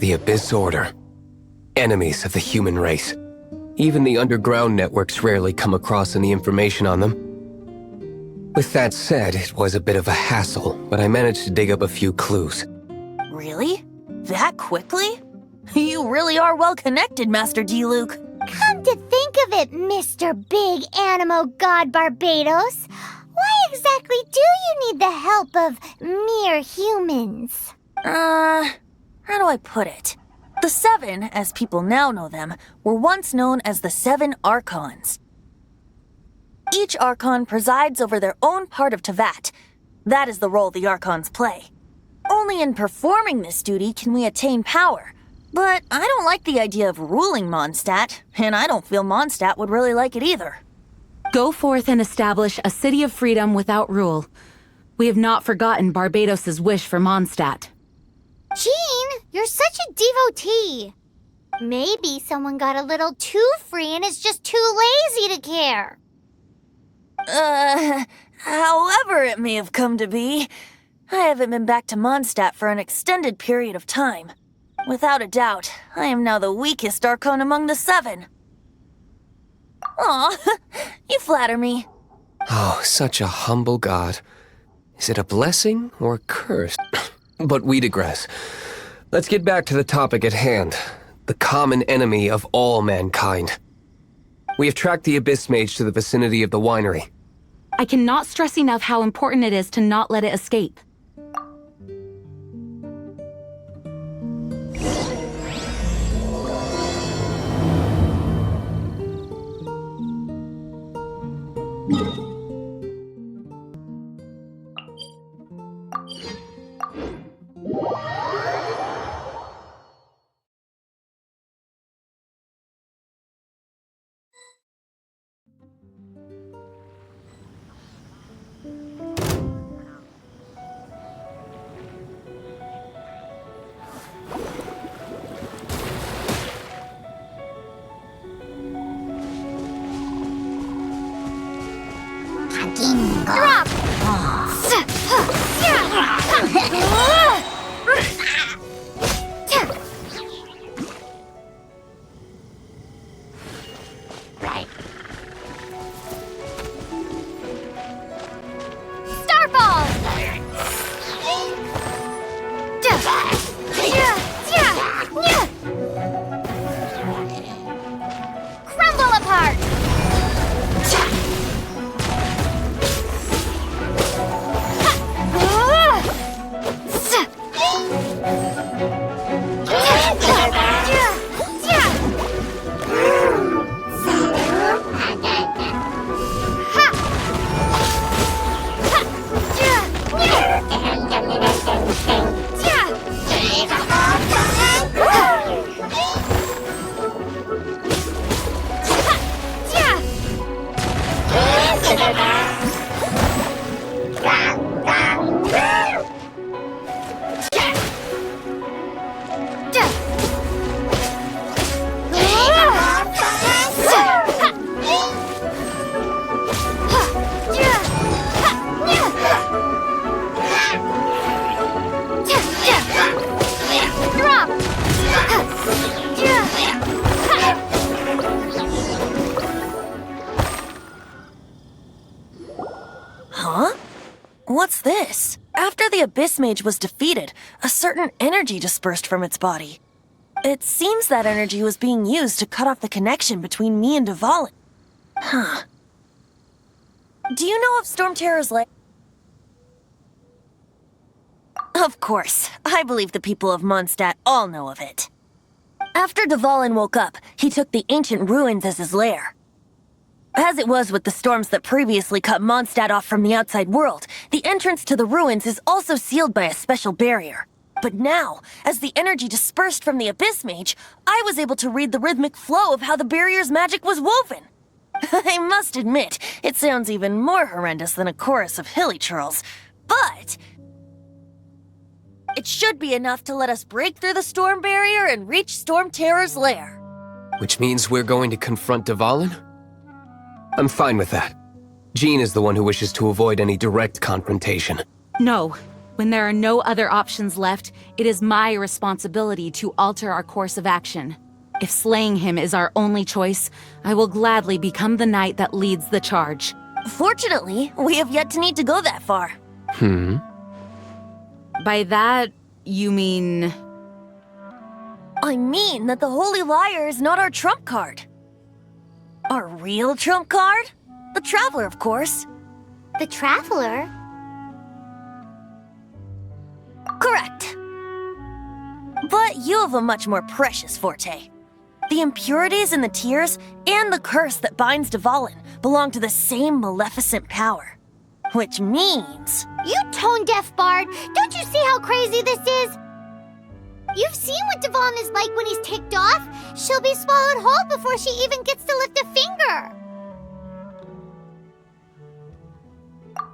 The Abyss Order. Enemies of the human race. Even the underground networks rarely come across any information on them. With that said, it was a bit of a hassle, but I managed to dig up a few clues. Really? That quickly? You really are well connected, Master D-Luke. Come to think of it, Mr. Big Animo God Barbados, why exactly do you need the help of mere humans? How do I put it? The Seven, as people now know them, were once known as the Seven Archons. Each Archon presides over their own part of Teyvat. That is the role the Archons play. Only in performing this duty can we attain power. But I don't like the idea of ruling Mondstadt, and I don't feel Mondstadt would really like it either. Go forth and establish a city of freedom without rule. We have not forgotten Barbados' wish for Mondstadt. Jean, you're such a devotee. Maybe someone got a little too free and is just too lazy to care. However it may have come to be, I haven't been back to Mondstadt for an extended period of time. Without a doubt, I am now the weakest Archon among the Seven. Aw, you flatter me. Oh, such a humble god. Is it a blessing or a curse? But we digress. Let's get back to the topic at hand. The common enemy of all mankind. We have tracked the Abyss Mage to the vicinity of the winery. I cannot stress enough how important it is to not let it escape. Drop! Starfall! Crumble apart! Huh? What's this? After the Abyss Mage was defeated, a certain energy dispersed from its body. It seems that energy was being used to cut off the connection between me and Dvalin. Huh. Do you know of Storm Terror's lair? Of course. I believe the people of Mondstadt all know of it. After Dvalin woke up, he took the ancient ruins as his lair. As it was with the storms that previously cut Mondstadt off from the outside world, the entrance to the ruins is also sealed by a special barrier. But now, as the energy dispersed from the Abyss Mage, I was able to read the rhythmic flow of how the barrier's magic was woven. I must admit, it sounds even more horrendous than a chorus of hilly churls, but it should be enough to let us break through the storm barrier and reach Storm Terror's lair. Which means we're going to confront Dvalin? I'm fine with that. Jean is the one who wishes to avoid any direct confrontation. No. When there are no other options left, it is my responsibility to alter our course of action. If slaying him is our only choice, I will gladly become the knight that leads the charge. Fortunately, we have yet to need to go that far. By that, you mean... I mean that the Holy Liar is not our trump card. Our real trump card? The Traveler, of course. The Traveler? Correct. But you have a much more precious forte. The impurities in the tears and the curse that binds Dvalin belong to the same maleficent power. Which means... You tone-deaf bard! Don't you see how crazy this is? You've seen what Dvalin is like when he's ticked off. She'll be swallowed whole before she even gets to lift a finger.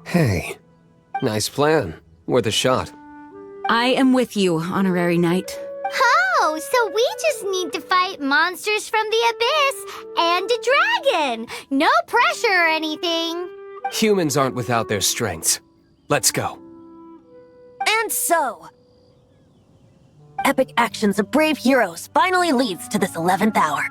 Hey, nice plan. Worth a shot. I am with you, Honorary Knight. Oh, so we just need to fight monsters from the abyss and a dragon. No pressure or anything. Humans aren't without their strengths. Let's go. And so... epic actions of brave heroes finally leads to this 11th hour.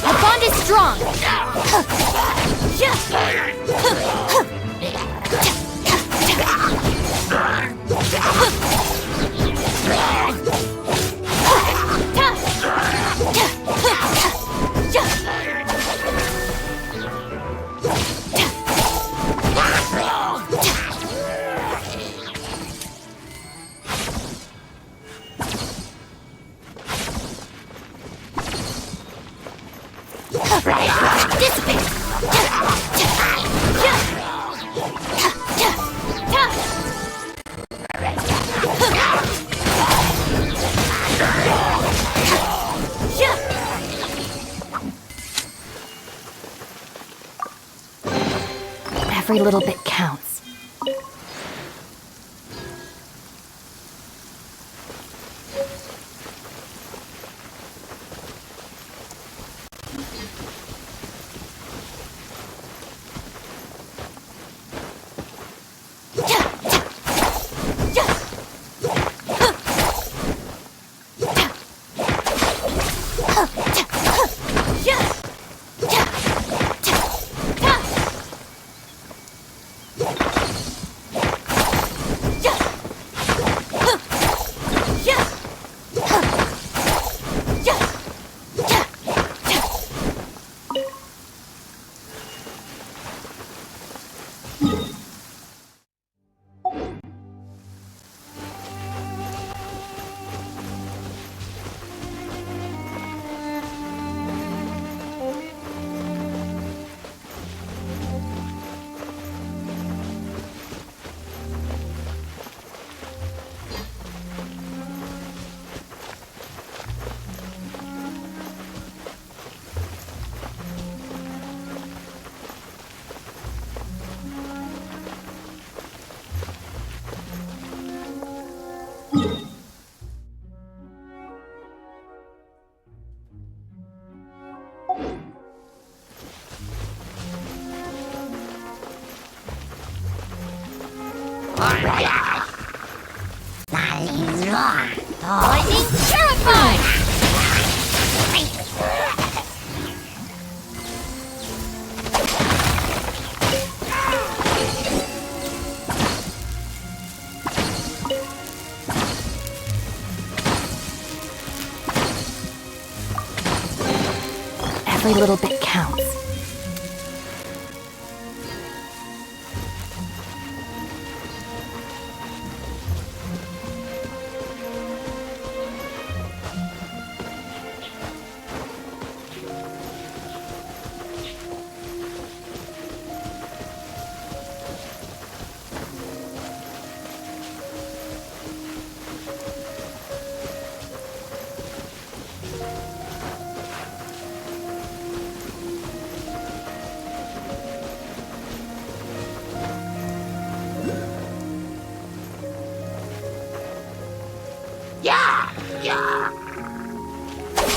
Our bond is strong. Every little bit counts. Lightning terrified! Every little bit counts.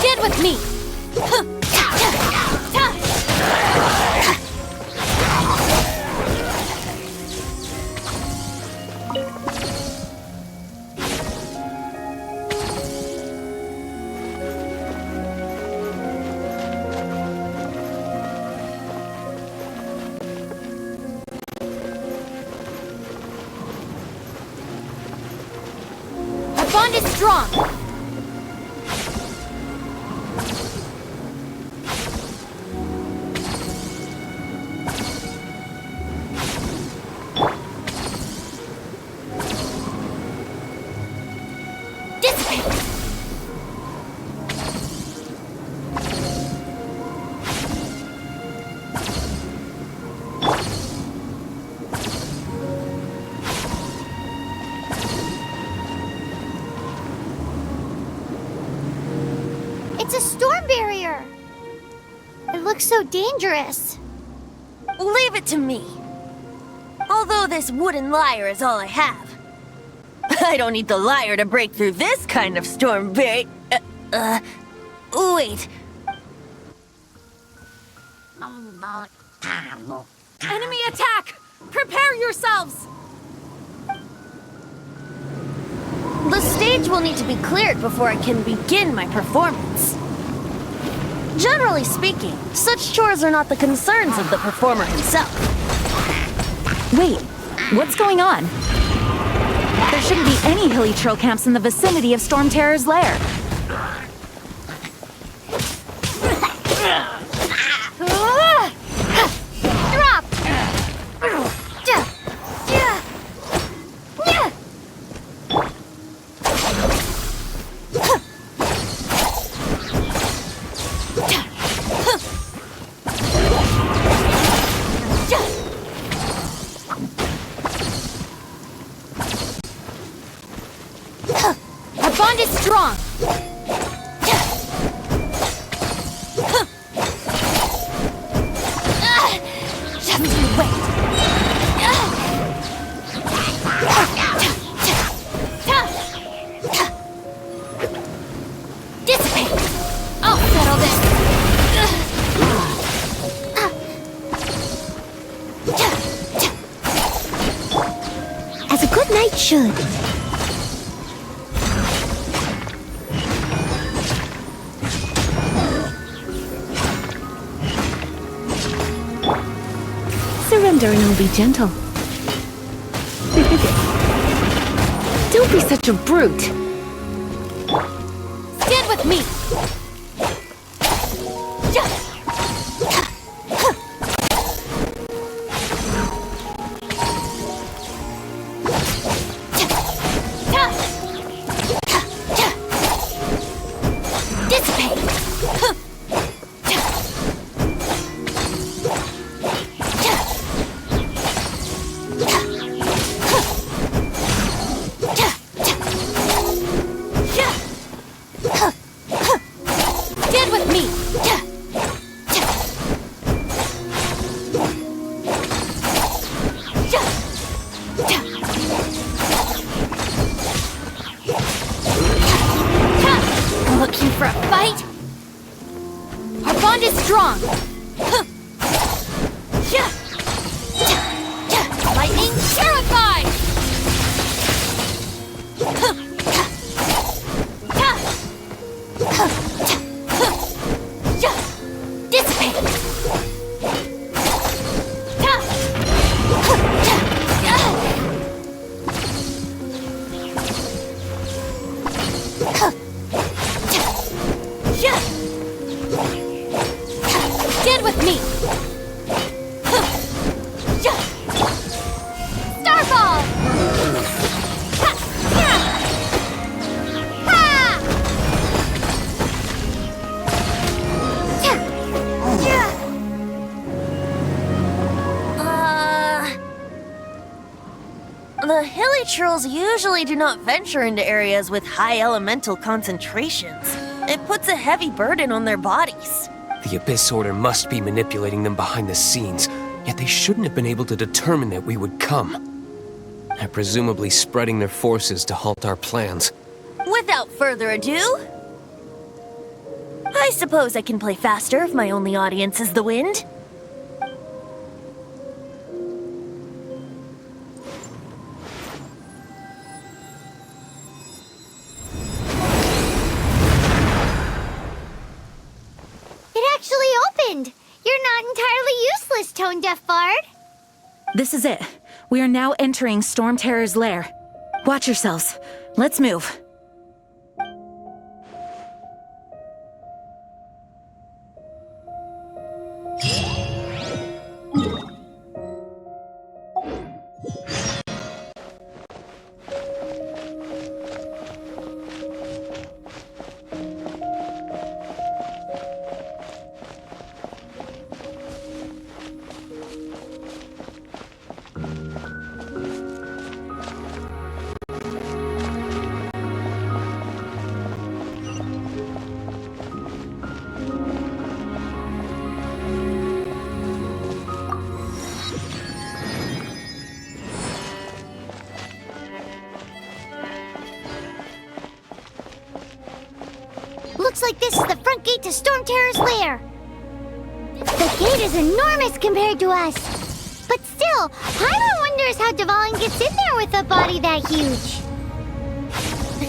Stand with me! Our bond is strong! It's a storm barrier! It looks so dangerous. Leave it to me. Although this wooden lyre is all I have. I don't need the lyre to break through this kind of storm wait. Enemy attack! Prepare yourselves! The stage will need to be cleared before I can begin my performance. Generally speaking, such chores are not the concerns of the performer himself. Wait, what's going on? There shouldn't be any hilly trail camps in the vicinity of Storm Terror's lair. Drop! Our bond is strong! Just you wait. Dissipate! I'll settle this! As a good knight should. Surrender and I'll be gentle. Don't be such a brute. Stand with me! Stand with me! Looking for a fight? Our bond is strong! Lightning terrified! Dissipate! Stand with me! Starball! The hilly trolls usually do not venture into areas with high elemental concentrations. It puts a heavy burden on their bodies. The Abyss Order must be manipulating them behind the scenes, yet they shouldn't have been able to determine that we would come. They're presumably spreading their forces to halt our plans. Without further ado, I suppose I can play faster if my only audience is the wind. It actually opened! You're not entirely useless, Tone Deaf Bard. This is it. We are now entering Storm Terror's lair. Watch yourselves. Let's move. Looks like this is the front gate to Storm Terror's lair. The gate is enormous compared to us. But still, Paimon wonders how Dvalin gets in there with a body that huge.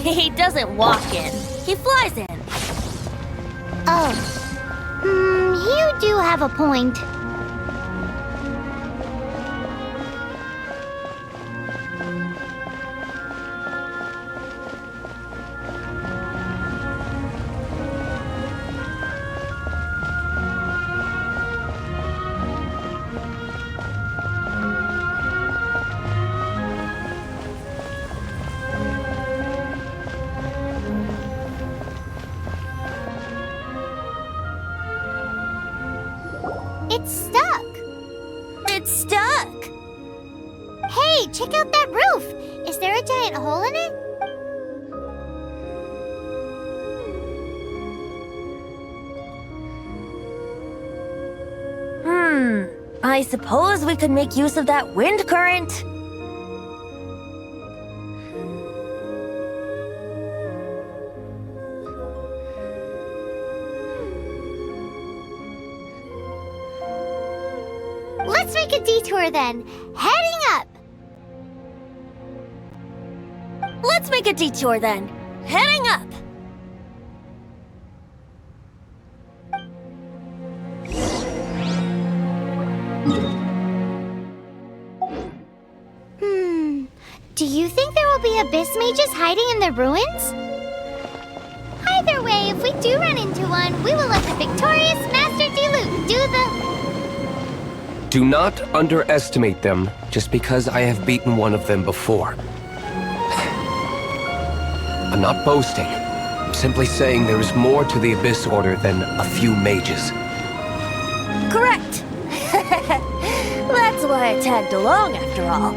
He doesn't walk in. He flies in. Oh. You do have a point. It's stuck. It's stuck. Hey, check out that roof. Is there a giant hole in it? I suppose we could make use of that wind current. Let's make a detour then. Heading up. Let's make a detour then. Heading up. Do you think there will be abyss mages hiding in the ruins? Either way, if we do run into one, we will let the victorious Master Diluc do the... Do not underestimate them just because I have beaten one of them before. I'm not boasting. I'm simply saying there is more to the Abyss Order than a few mages. Correct. That's why I tagged along after all.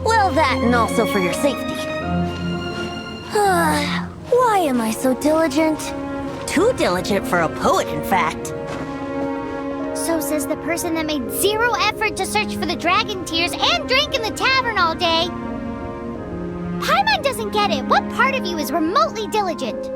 Well, that and also for your safety. Why am I so diligent? Too diligent for a poet, in fact. So says the person that made zero effort to search for the dragon tears and drank in the tavern all day. Paimon doesn't get it. What part of you is remotely diligent?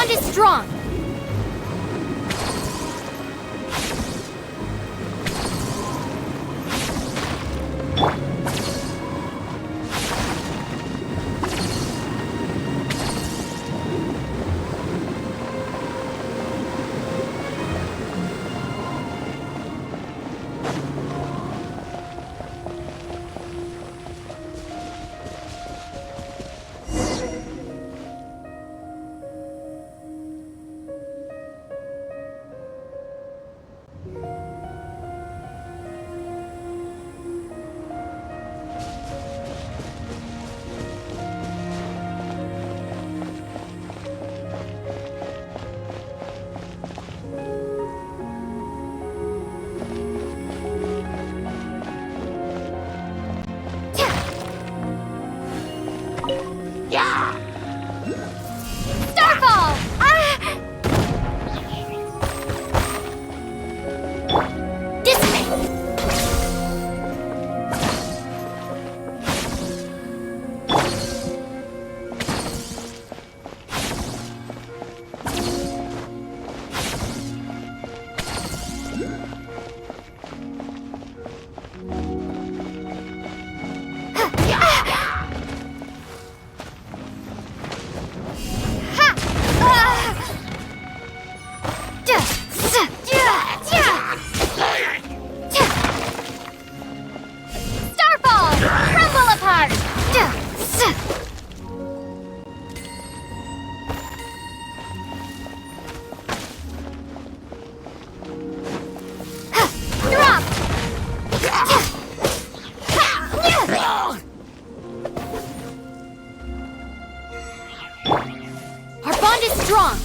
bond is strong. Starfall! Dissipate! Starfall! Crumble apart! Drop! Our bond is strong.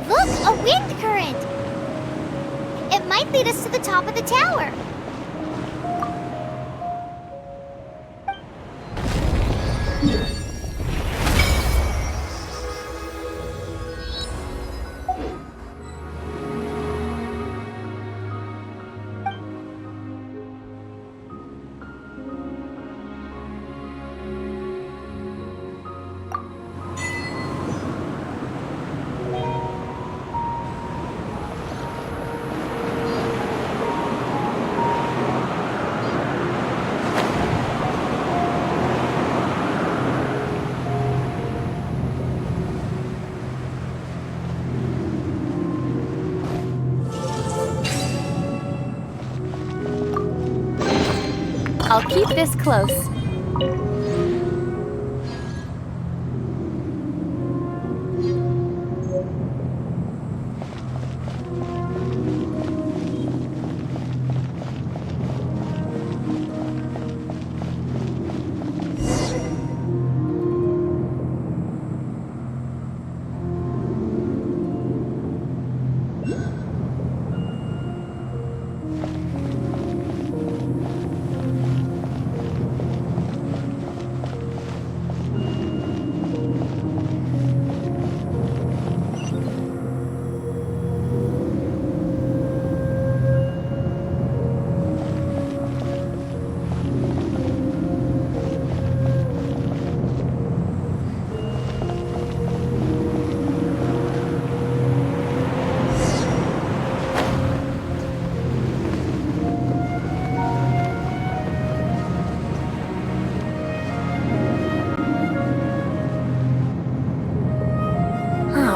Look, a wind current! It might lead us to the top of the tower. I'll keep this close.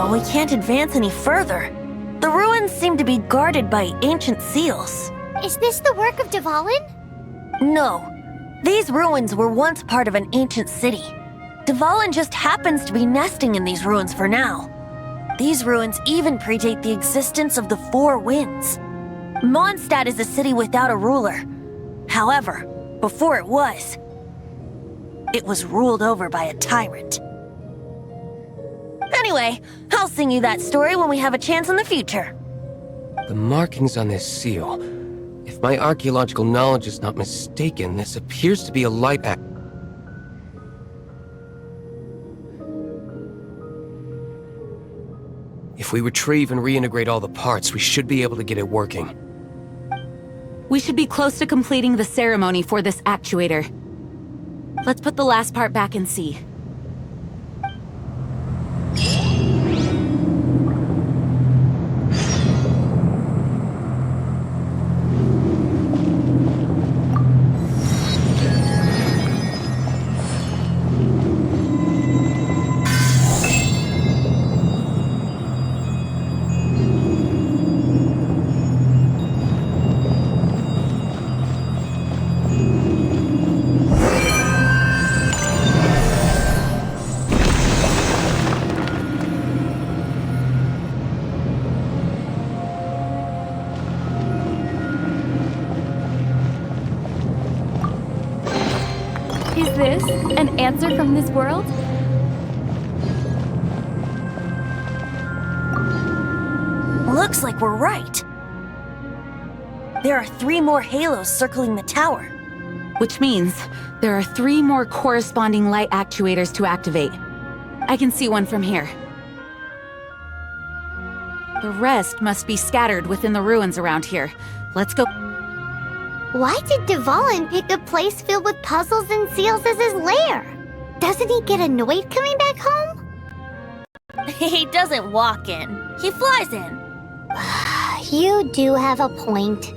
Well, we can't advance any further. The ruins seem to be guarded by ancient seals. Is this the work of Dvalin? No. These ruins were once part of an ancient city. Dvalin just happens to be nesting in these ruins for now. These ruins even predate the existence of the Four Winds. Mondstadt is a city without a ruler. However, before it was ruled over by a tyrant. Anyway, I'll sing you that story when we have a chance in the future. The markings on this seal. If my archaeological knowledge is not mistaken, this appears to be a light act. If we retrieve and reintegrate all the parts, we should be able to get it working. We should be close to completing the ceremony for this actuator. Let's put the last part back and see. Is this an answer from this world? Looks like we're right. There are 3 more halos circling the tower. Which means there are 3 more corresponding light actuators to activate. I can see one from here. The rest must be scattered within the ruins around here. Let's go. Why did Dvalin pick a place filled with puzzles and seals as his lair? Doesn't he get annoyed coming back home? He doesn't walk in. He flies in. You do have a point.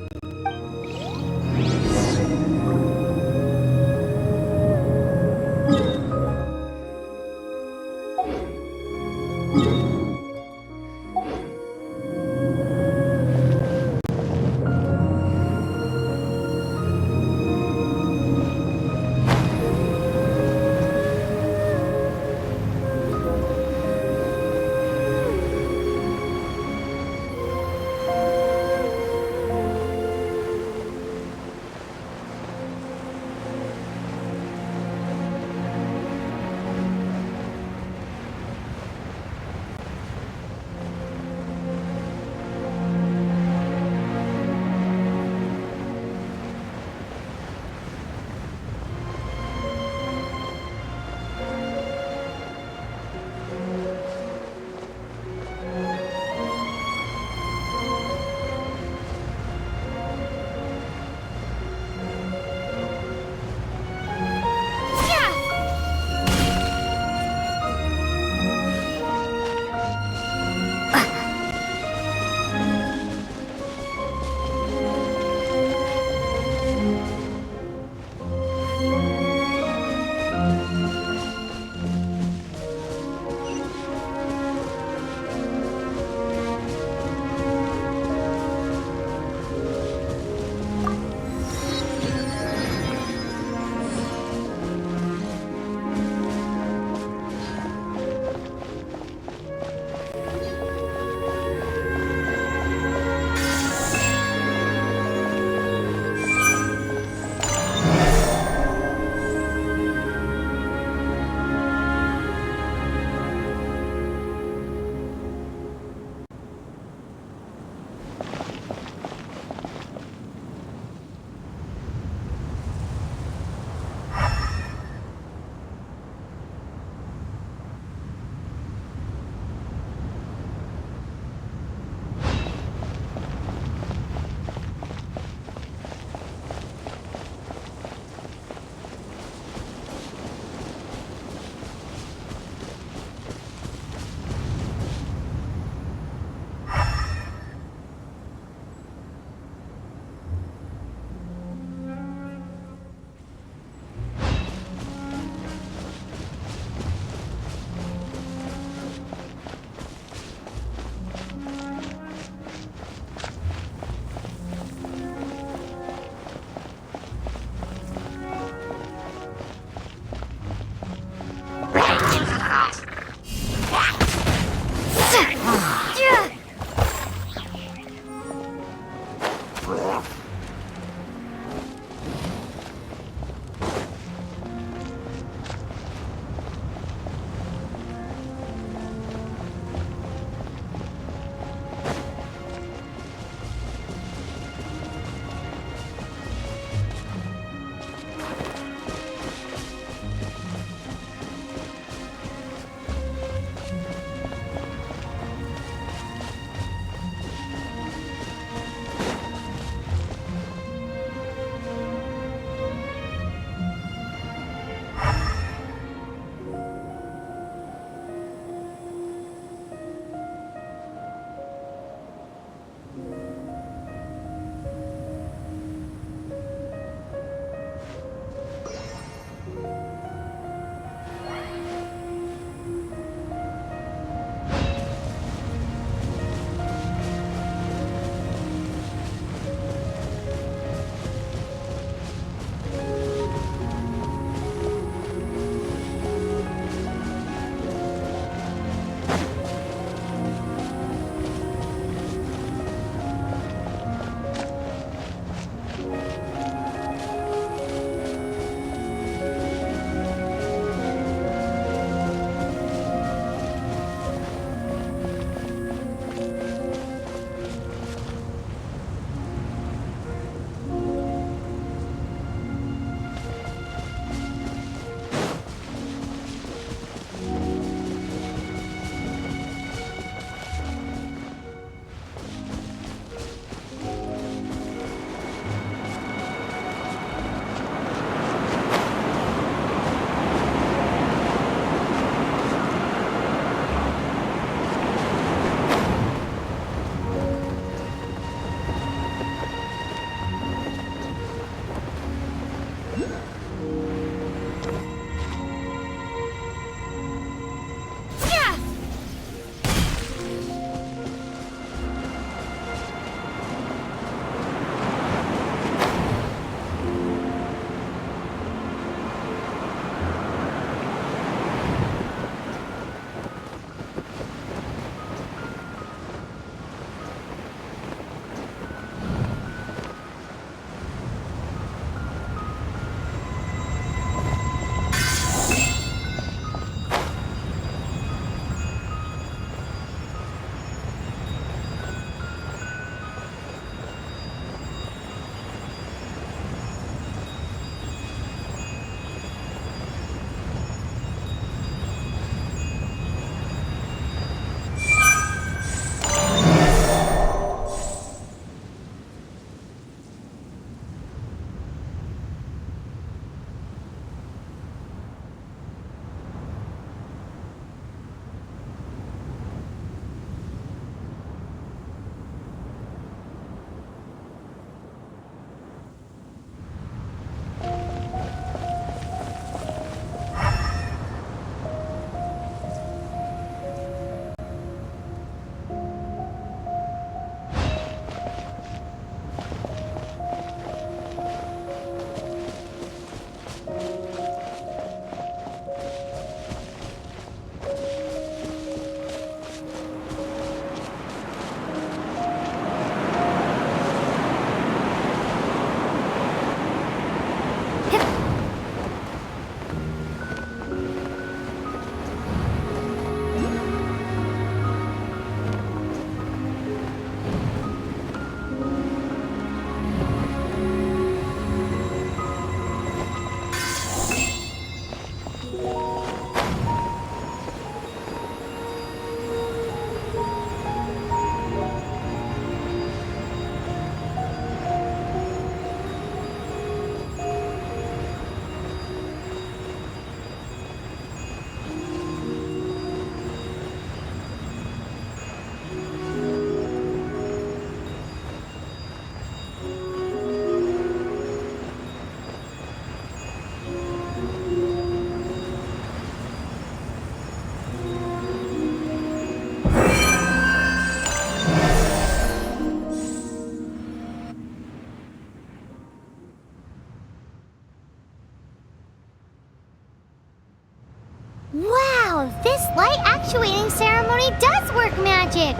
dark magic.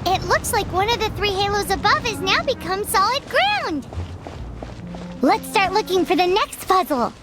It looks like one of the 3 halos above has now become solid ground. Let's start looking for the next puzzle.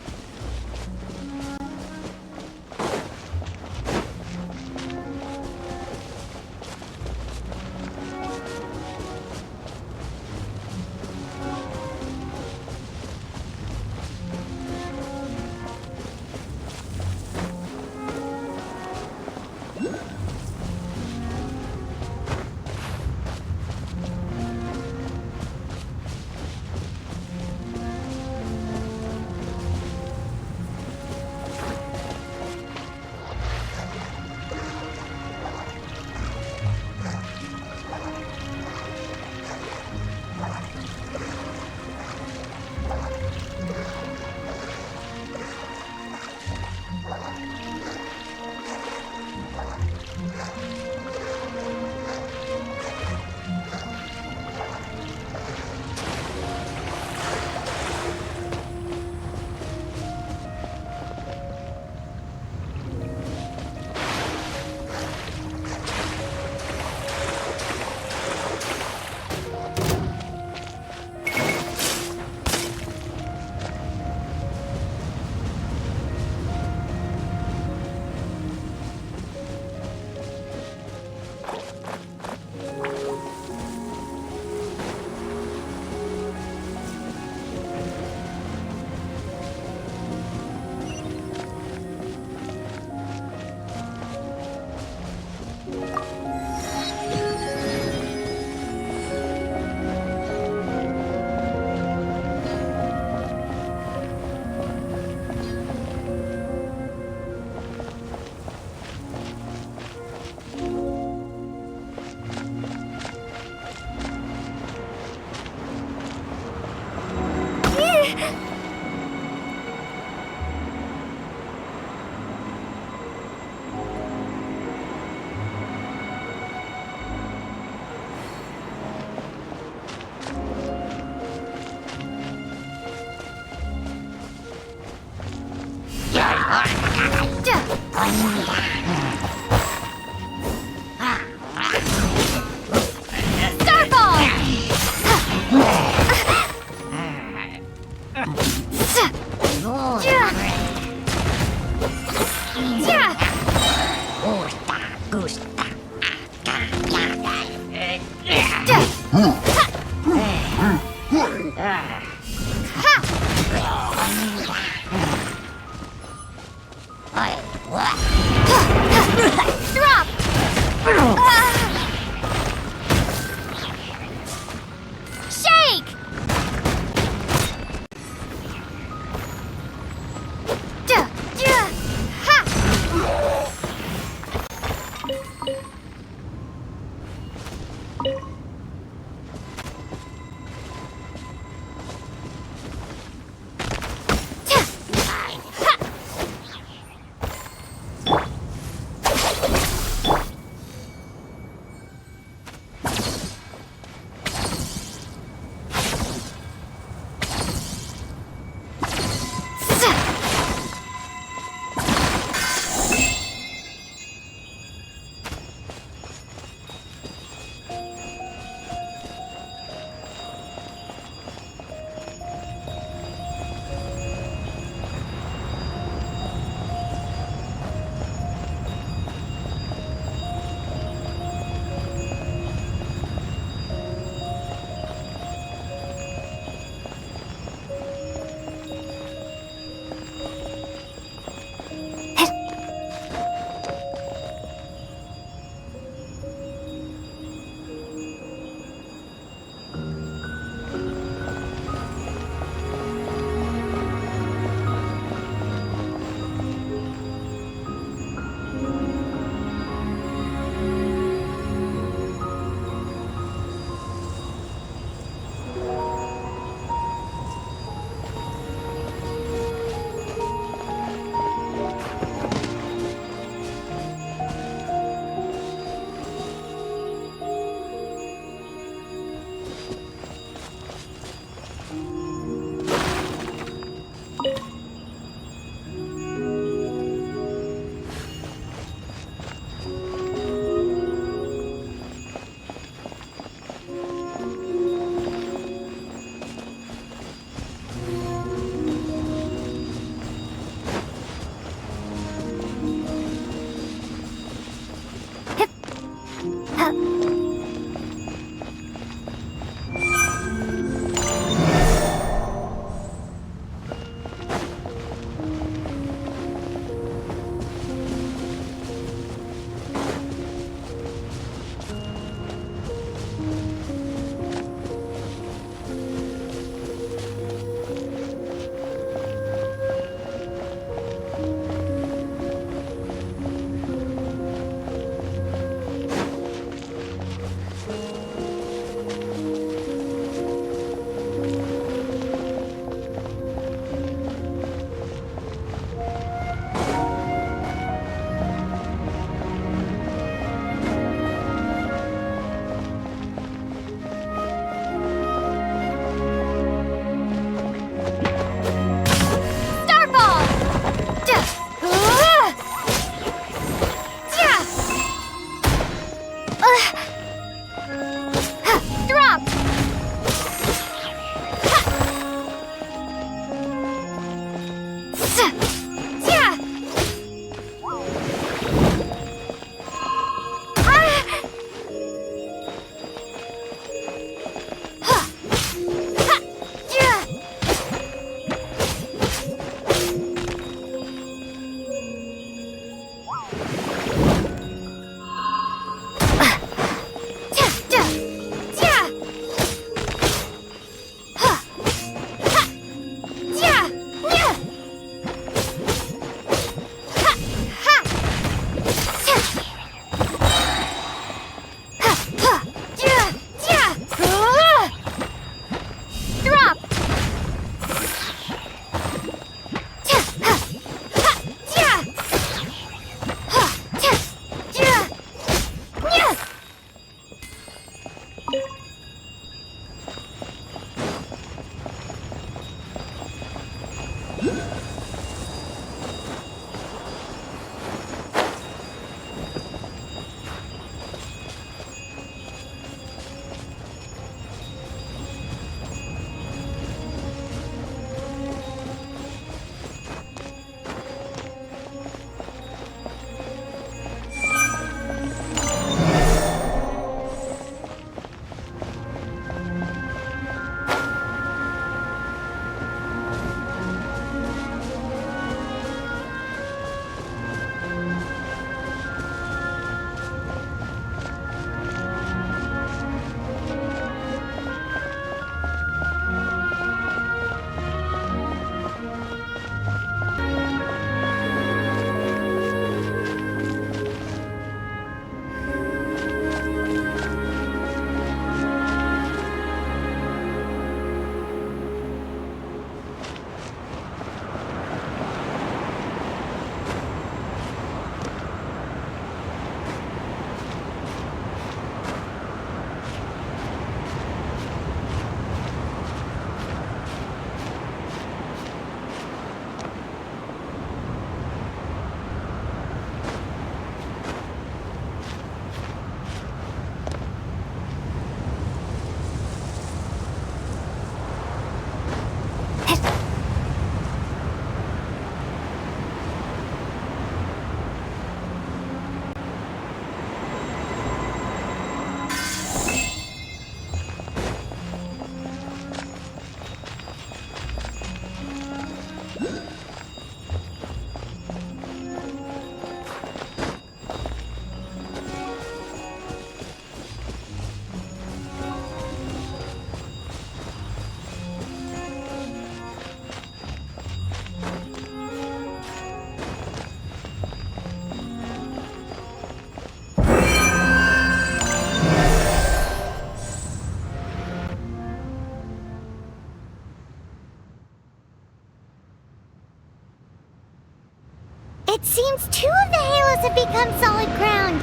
Seems 2 of the halos have become solid ground.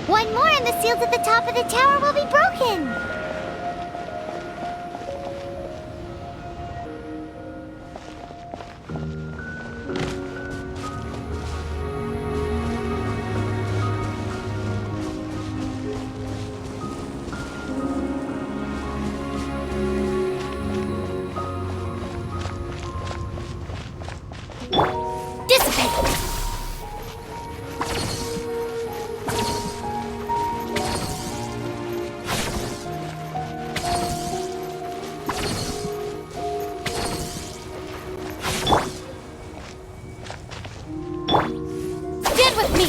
1 more and the seals at the top of the tower will be broken. Stand with me!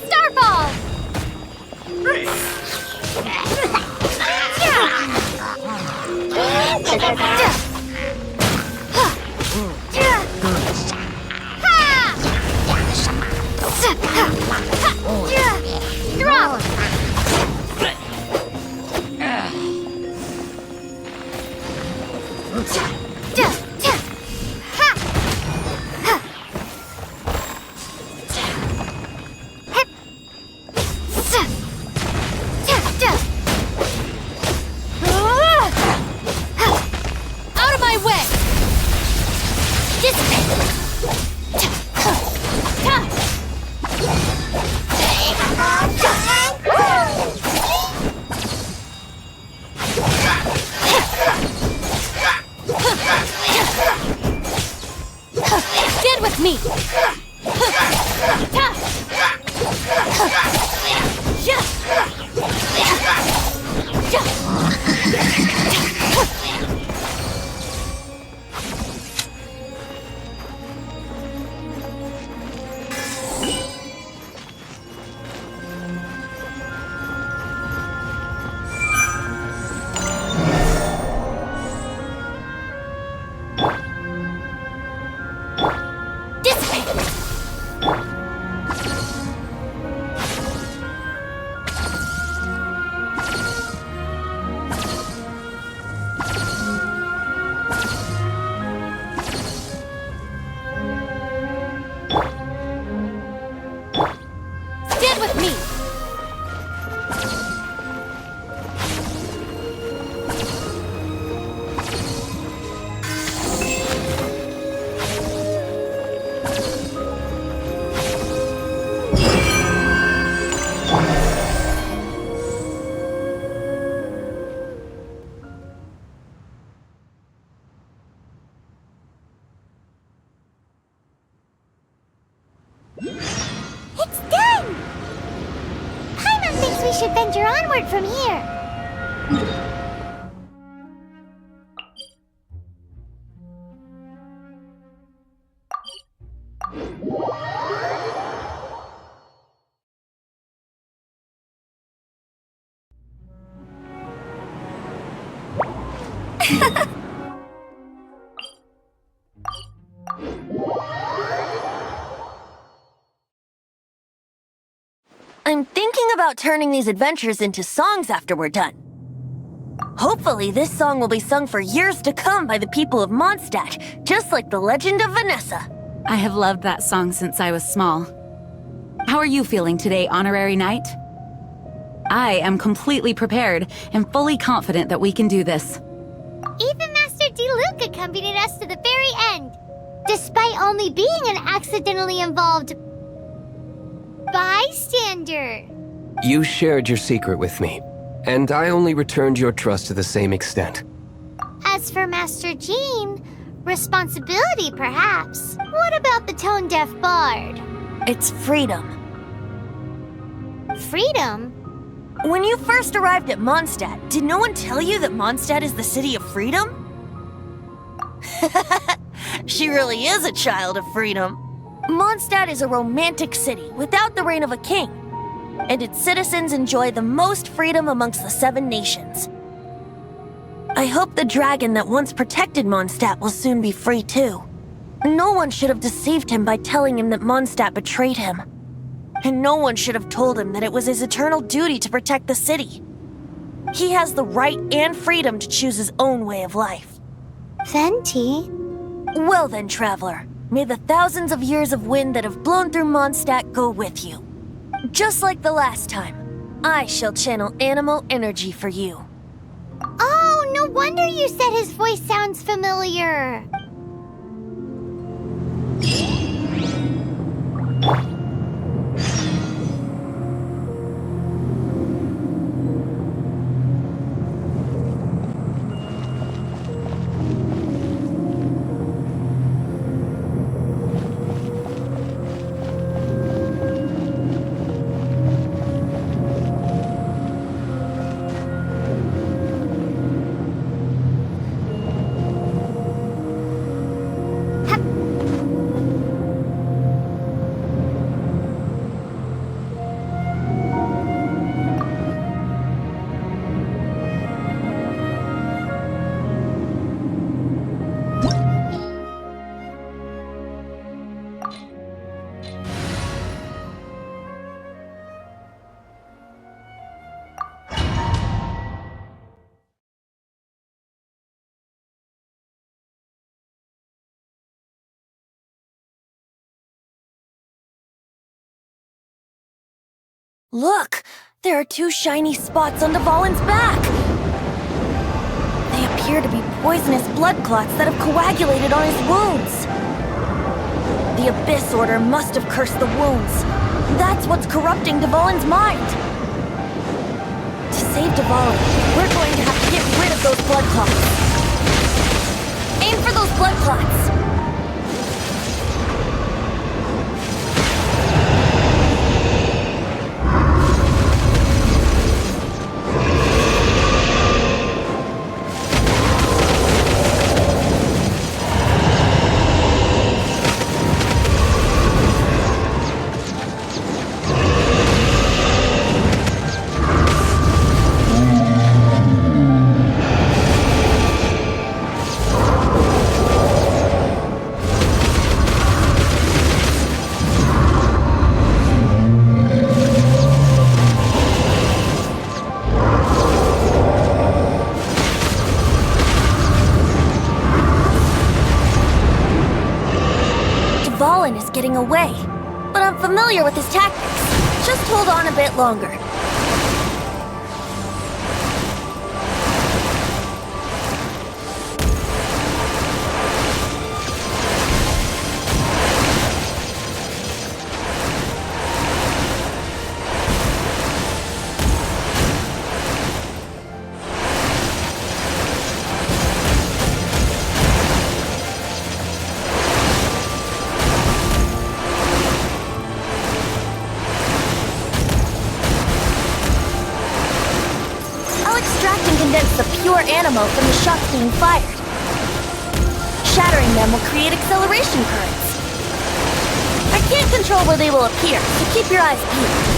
Starfall! Drop! Out of my way! Stand with me! Stand with me! It's done! Paimon thinks we should venture onward from here. I'm thinking about turning these adventures into songs after we're done. Hopefully, this song will be sung for years to come by the people of Mondstadt, just like the legend of Vanessa. I have loved that song since I was small. How are you feeling today, Honorary Knight? I am completely prepared and fully confident that we can do this. Even Master D. Luke accompanied us to the very end, despite only being an accidentally involved bystander. You shared your secret with me, and I only returned your trust to the same extent. As for Master Jean, responsibility perhaps. What about the tone-deaf bard? It's freedom. Freedom? When you first arrived at Mondstadt, did no one tell you that Mondstadt is the city of freedom? She really is a child of freedom. Mondstadt is a romantic city without the reign of a king, and its citizens enjoy the most freedom amongst the 7 nations. I hope the dragon that once protected Mondstadt will soon be free too. No one should have deceived him by telling him that Mondstadt betrayed him. And no one should have told him that it was his eternal duty to protect the city. He has the right and freedom to choose his own way of life. Venti? Well then, traveler, may the thousands of years of wind that have blown through Mondstadt go with you. Just like the last time, I shall channel animal energy for you. Oh, no wonder you said his voice sounds familiar. Look! There are 2 shiny spots on Dvalin's back! They appear to be poisonous blood clots that have coagulated on his wounds. The Abyss Order must have cursed the wounds. That's what's corrupting Dvalin's mind. To save Dvalin, we're going to have to get rid of those blood clots. Aim for those blood clots! Dvalin is getting away, but I'm familiar with his tactics. Just hold on a bit longer. Condense the pure animal from the shots being fired. Shattering them will create acceleration currents. I can't control where they will appear, so keep your eyes peeled.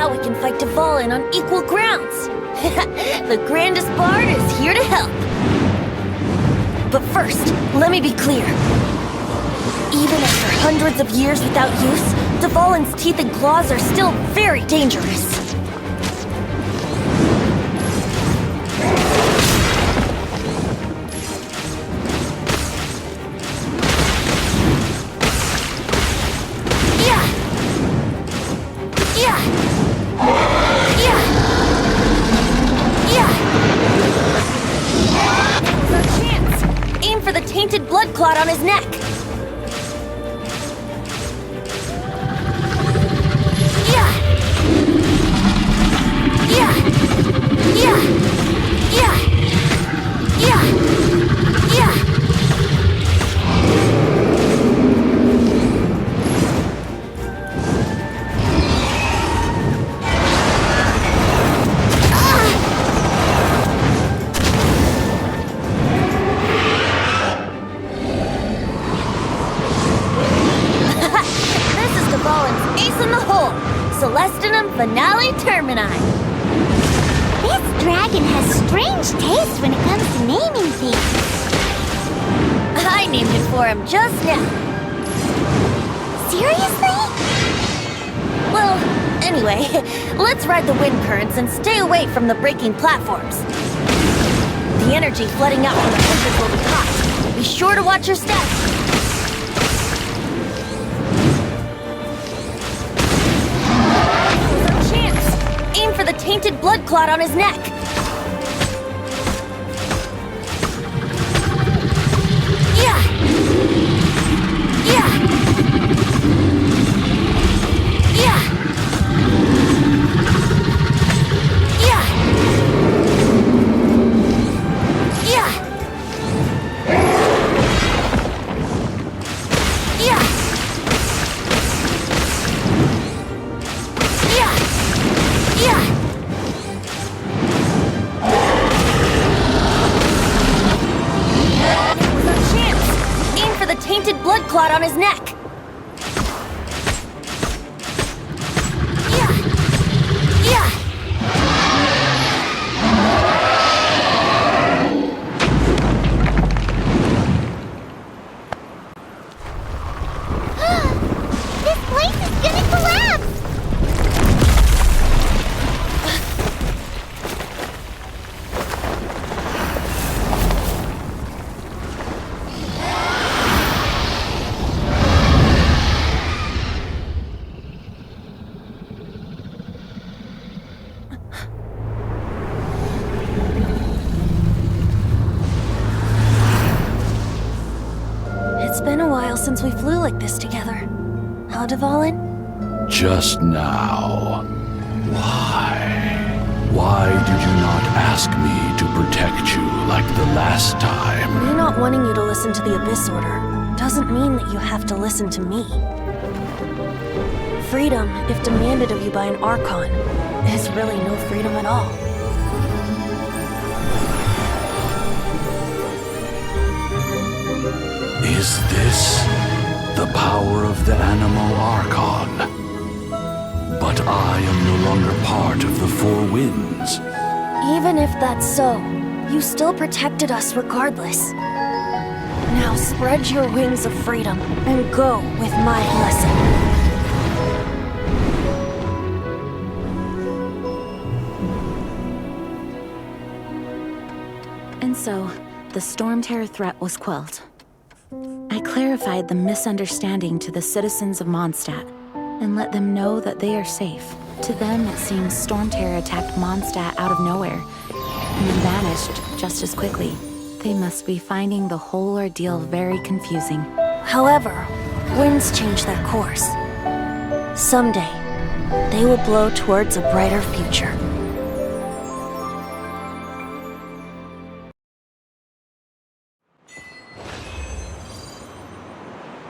Now we can fight Dvalin on equal grounds. The grandest bard is here to help. But first, let me be clear. Even after hundreds of years without use, Dvalin's teeth and claws are still very dangerous. Tainted blood clot on his neck. Yeah. Celestinum Finale Termini. This dragon has strange taste when it comes to naming things. I named it for him just now. Seriously? Well, anyway, let's ride the wind currents and stay away from the breaking platforms. The energy flooding out from the punches will be hot. Be sure to watch your step. Aim for the tainted blood clot on his neck. Tainted blood clot on his neck. This place is gonna collapse! It's been a while since we flew like this together. Huh, Dvalin? Just now. Why? Why did you not ask me to protect you like the last time? Me not wanting you to listen to the Abyss Order doesn't mean that you have to listen to me. Freedom, if demanded of you by an Archon, is really no freedom at all. Is this the power of the animal Archon? But I am no longer part of the Four Winds. Even if that's so, you still protected us regardless. Now spread your wings of freedom and go with my blessing. And so, the Storm Terror threat was quelled. I clarified the misunderstanding to the citizens of Mondstadt and let them know that they are safe. To them, it seems Storm Terror attacked Mondstadt out of nowhere and then vanished just as quickly. They must be finding the whole ordeal very confusing. However, winds change their course. Someday, they will blow towards a brighter future.